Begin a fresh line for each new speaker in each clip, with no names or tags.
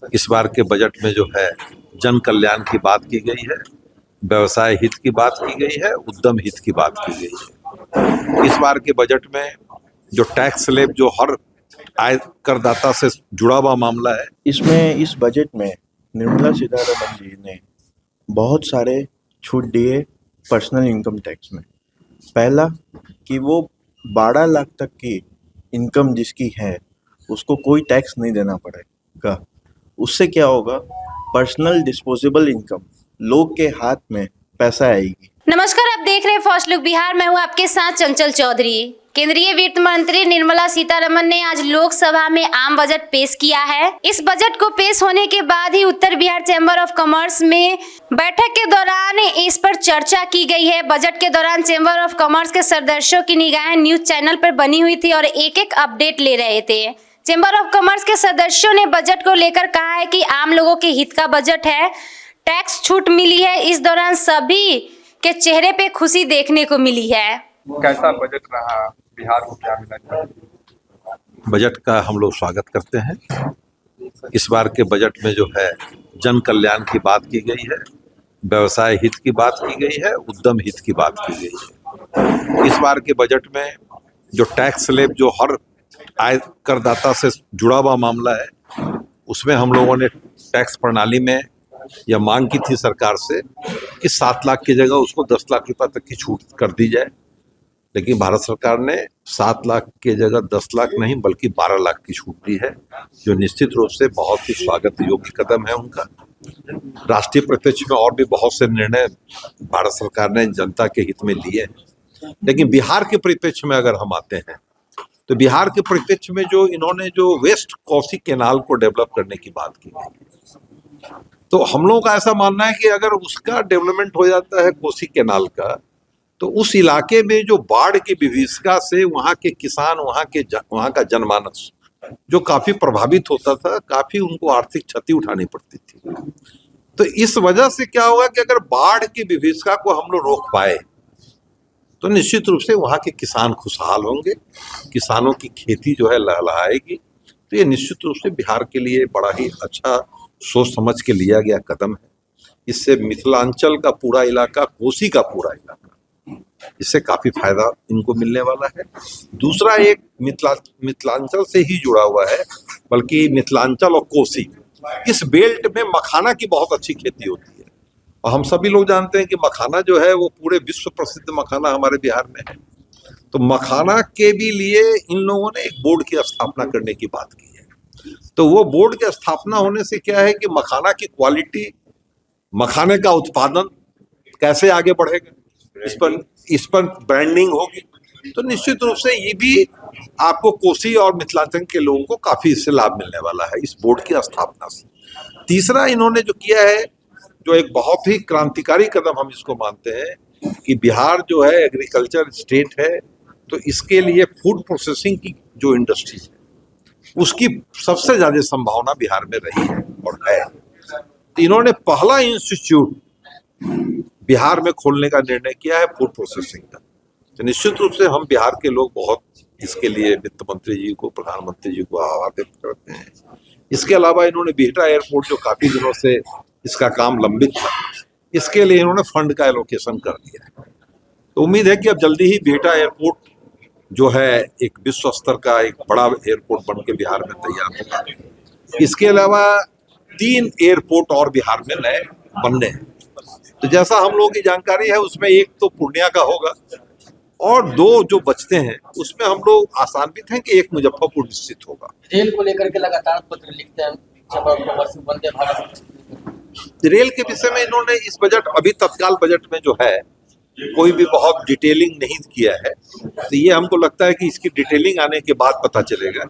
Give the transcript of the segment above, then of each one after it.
इस बार के बजट में जो है जन कल्याण की बात की गई है, व्यवसाय हित की बात की गई है, उद्यम हित की बात की गई है। इस बार के बजट में जो टैक्स स्लैब जो हर आय करदाता से जुड़ा हुआ मामला है,
इस बजट में निर्मला सीतारमण जी ने बहुत सारे छूट दिए पर्सनल इनकम टैक्स में। पहला कि वो 12 लाख तक की इनकम जिसकी है उसको कोई टैक्स नहीं देना पड़ेगा। उससे क्या होगा, पर्सनल डिस्पोजेबल इनकम, लोग के हाथ में पैसा आएगी।
नमस्कार, आप देख रहे हैं फर्स्ट लुक बिहार। मैं हूं आपके साथ चंचल चौधरी। केंद्रीय वित्त मंत्री निर्मला सीतारमण ने आज लोकसभा में आम बजट पेश किया है। इस बजट को पेश होने के बाद ही उत्तर बिहार चैम्बर ऑफ कॉमर्स में बैठक के दौरान इस पर चर्चा की गई है। बजट के दौरान चैम्बर ऑफ कॉमर्स के सदस्यों की निगाहें न्यूज चैनल पर बनी हुई थी और एक एक अपडेट ले रहे थे। चैम्बर ऑफ कॉमर्स के सदस्यों ने बजट को लेकर कहा है कि आम लोगों के हित का बजट है, टैक्स छूट मिली है। इस दौरान सभी के चेहरे पे खुशी देखने को मिली है।
कैसा बजट रहा, बिहार को क्या मिला?
बजट का हम लोग स्वागत करते हैं। इस बार के बजट में जो है जन कल्याण की बात की गई है, व्यवसाय हित की बात की गई है, उद्यम हित की बात की गई है। इस बार के बजट में जो टैक्स स्लैब जो हर आय करदाता से जुड़ा हुआ मामला है, उसमें हम लोगों ने टैक्स प्रणाली में यह मांग की थी सरकार से कि 7 लाख की जगह उसको 10 लाख रुपए तक की छूट कर दी जाए। लेकिन भारत सरकार ने 7 लाख की जगह 10 लाख नहीं बल्कि 12 लाख की छूट दी है, जो निश्चित रूप से बहुत ही स्वागत योग्य कदम है उनका। राष्ट्रीय परिप्रेक्ष्य में और भी बहुत से निर्णय भारत सरकार ने जनता के हित में लिए हैं, लेकिन बिहार के परिप्रेक्ष्य में अगर हम आते हैं तो बिहार के परिप्रेक्ष्य में जो इन्होंने जो वेस्ट कोसी कैनाल को डेवलप करने की बात की गई, तो हम लोगों का ऐसा मानना है कि अगर उसका डेवलपमेंट हो जाता है कोसी कैनाल का, तो उस इलाके में जो बाढ़ की विभीषिका से वहाँ के किसान, वहाँ का जनमानस जो काफी प्रभावित होता था, काफी उनको आर्थिक क्षति उठानी पड़ती थी। तो इस वजह से क्या होगा कि अगर बाढ़ की विभीषिका को हम लोग रोक पाए तो निश्चित रूप से वहाँ के किसान खुशहाल होंगे, किसानों की खेती जो है लहलहाएगी। तो ये निश्चित रूप से बिहार के लिए बड़ा ही अच्छा सोच समझ के लिया गया कदम है। इससे मिथिलांचल का पूरा इलाका, कोसी का पूरा इलाका, इससे काफी फायदा इनको मिलने वाला है। दूसरा, एक मिथिलांचल से ही जुड़ा हुआ है, बल्कि मिथिलांचल और कोसी, इस बेल्ट में मखाना की बहुत अच्छी खेती होती है और हम सभी लोग जानते हैं कि मखाना जो है वो पूरे विश्व प्रसिद्ध मखाना हमारे बिहार में है। तो मखाना के भी लिए इन लोगों ने एक बोर्ड की स्थापना करने की बात की है। तो वो बोर्ड की स्थापना होने से क्या है कि मखाना की क्वालिटी, मखाने का उत्पादन कैसे आगे बढ़ेगा, इस पर ब्रांडिंग होगी। तो निश्चित रूप से ये भी आपको कोसी और मिथिलांचल के लोगों को काफी इससे लाभ मिलने वाला है इस बोर्ड की स्थापना से। तीसरा, इन्होंने जो किया है, जो एक बहुत ही क्रांतिकारी कदम हम इसको मानते हैं कि बिहार जो है एग्रीकल्चर स्टेट है, तो इसके लिए फूड प्रोसेसिंग की जो इंडस्ट्री है उसकी सबसे ज्यादा संभावना बिहार में रही है और है। तो इन्होंने पहला इंस्टीट्यूट बिहार में खोलने का निर्णय किया है फूड प्रोसेसिंग का। तो निश्चित रूप से हम बिहार के लोग बहुत इसके लिए वित्त मंत्री जी को, प्रधानमंत्री जी को आभार व्यक्त करते हैं। इसके अलावा इन्होंने बिहटा एयरपोर्ट, जो काफी दिनों से इसका काम लंबित था, इसके लिए इन्होंने फंड का एलोकेशन कर दिया है। तो उम्मीद है कि अब जल्दी ही बिहटा एयरपोर्ट जो है एक विश्व स्तर का एक बड़ा एयरपोर्ट बन के बिहार में तैयार होगा। इसके अलावा 3 एयरपोर्ट और बिहार में नए बनने हैं। तो जैसा हम लोगों की जानकारी है, उसमें एक तो पूर्णिया का होगा और 2 जो बचते हैं उसमें हम लोग आशान्वित हैं कि एक मुजफ्फरपुर निश्चित होगा।
रेल को लेकर के लगातार पत्र लिखते हैं, वंदे भारत।
रेल के विषय में इन्होंने इस बजट, अभी तत्काल बजट में जो है कोई भी बहुत डिटेलिंग नहीं किया है। तो ये हमको लगता है कि इसकी डिटेलिंग आने के बाद पता चलेगा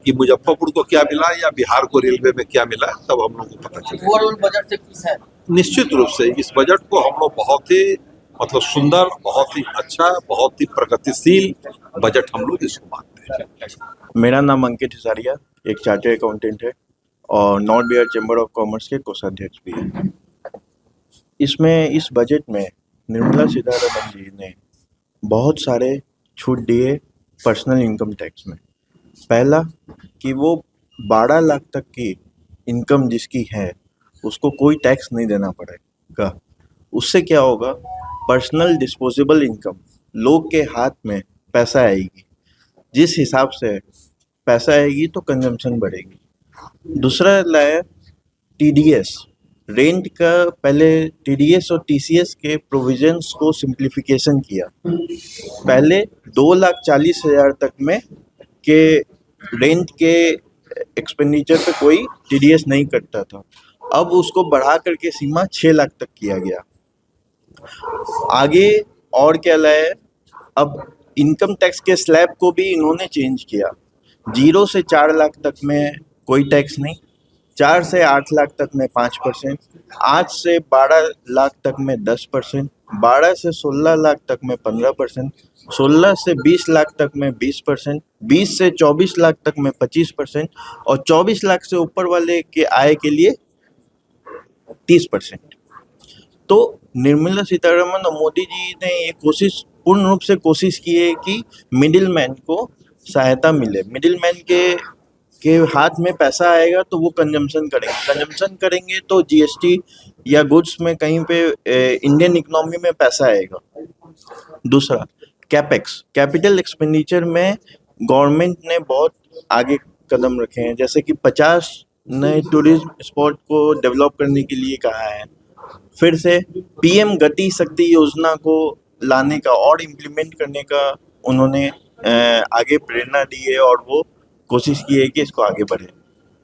कि मुजफ्फरपुर को क्या मिला या बिहार को रेलवे में क्या मिला, तब हम लोग को पता चलेगा।
ओवरऑल बजट से खुश है?
निश्चित रूप से इस बजट को हम लोग बहुत ही सुंदर, बहुत ही अच्छा, बहुत ही प्रगतिशील बजट हम लोग इसको मानते हैं।
मेरा नाम अंकित हिसारिया, एक चार्टर्ड अकाउंटेंट है और north Bihar chamber of commerce के कोषाध्यक्ष भी है। इस बजट में निर्मला सीतारमण जी ने बहुत सारे छूट दिए पर्सनल इनकम टैक्स में। पहला कि वो 12 लाख तक की इनकम जिसकी है उसको कोई टैक्स नहीं देना पड़ेगा। उससे क्या होगा, पर्सनल डिस्पोजेबल इनकम, लोग के हाथ में पैसा आएगी, जिस हिसाब से पैसा आएगी तो कंजम्पशन बढ़ेगी। दूसरा लाया टीडीएस, रेंट का पहले टीडीएस और टीसीएस के प्रोविजंस को सिंप्लीफिकेशन किया। पहले 2,40,000 तक में के रेंट के एक्सपेंडिचर पे कोई टीडीएस नहीं कटता था, अब उसको बढ़ा करके सीमा 6 लाख तक किया गया। आगे और क्या लाए, अब इनकम टैक्स के स्लैब को भी इन्होंने चेंज किया। 0 से 4 लाख तक में कोई टैक्स नहीं, 4 से 8 लाख तक में 5%, 8 से 12 लाख तक में 10%, 12 से 16 लाख तक में 15%, 16 से 20 लाख तक में 20%, 20 से 24 लाख तक में 25% और 24 लाख से ऊपर वाले के आय के लिए 30%। तो निर्मला सीतारमन और मोदी जी ने ये पूर्ण रूप से कोशिश की है कि मिडिल मैन को सहायता मिले। मिडिल मैन के हाथ में पैसा आएगा तो वो कंजम्पशन करेंगे तो जीएसटी या गुड्स में कहीं पे इंडियन इकोनॉमी में पैसा आएगा। दूसरा कैपेक्स, कैपिटल एक्सपेंडिचर में गवर्नमेंट ने बहुत आगे कदम रखे हैं, जैसे कि 50 नए टूरिज्म स्पॉट को डेवलप करने के लिए कहा है। फिर से पीएम गति शक्ति योजना को लाने का और इम्प्लीमेंट करने का उन्होंने आगे प्रेरणा दी है और वो कोशिश की है कि इसको आगे बढ़े।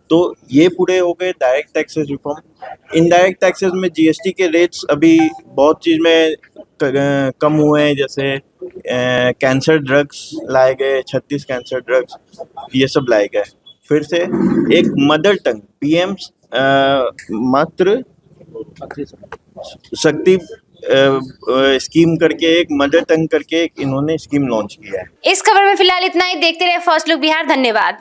तो ये पूरे हो गए direct taxes reform. Indirect taxes में जीएसटी के रेट्स अभी बहुत चीज़ में कम हुए हैं, जैसे कैंसर ड्रग्स लाए गए, 36 कैंसर ड्रग्स ये सब लाए गए। फिर से एक मदर टंग पीएम मातृ शक्ति स्कीम करके, एक मदर टंग करके एक इन्होंने स्कीम लॉन्च किया है।
इस खबर में फिलहाल इतना ही। देखते रहे फर्स्ट लुक बिहार। धन्यवाद।